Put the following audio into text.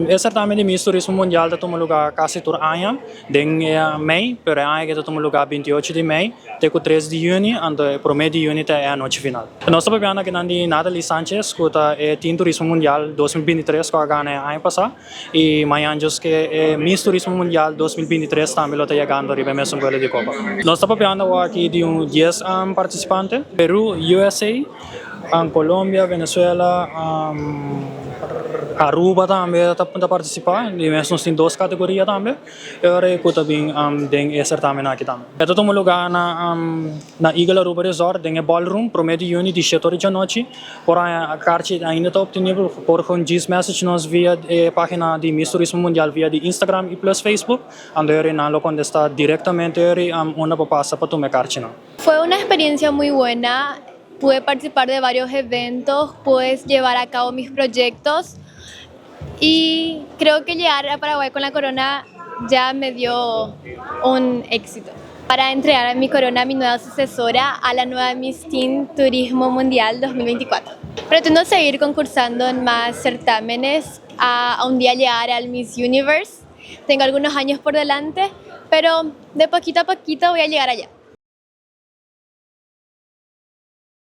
El certamen de Miss Turismo Mundial toma lugar casi todo año, en mayo, pero año que toma lugar 28 de mayo, teco 3 de junio, ando promedio de junio é a noite final. Nós estamos vendo que Nandi Nathalie Sanchez, que é Team Turismo Mundial 2023, que ganhou ano passado, e amanhã que é Miss Turismo Mundial 2023 também lo está chegando a mesmo coisa de Copa. Nós estamos vendo aqui de 10 participantes, Peru, USA, Colômbia, Venezuela, Aruba também está participando, e mesmo tem 2 categorias também, e agora eu também tenho certamen aqui também. Eu estou no lugar na Eagle Aruba Resort, tem ballroom, promedio de junho, 17 horas da noite, porém a carta ainda está obtível por com 10 mensagens via a página de Miss Turismo Mundial, via de Instagram e plus Facebook, onde eu não contestar diretamente, onde eu passo para tomar carta. Fue una experiencia muy buena, pude participar de varios eventos, pude llevar a cabo mis proyectos y creo que llegar a Paraguay con la corona ya me dio un éxito. Para entregar mi corona a mi nueva sucesora, a la nueva Miss Teen Turismo Mundial 2024. Pretendo seguir concursando en más certámenes, a un día llegar al Miss Universe. Tengo algunos años por delante, pero de poquito a poquito voy a llegar allá.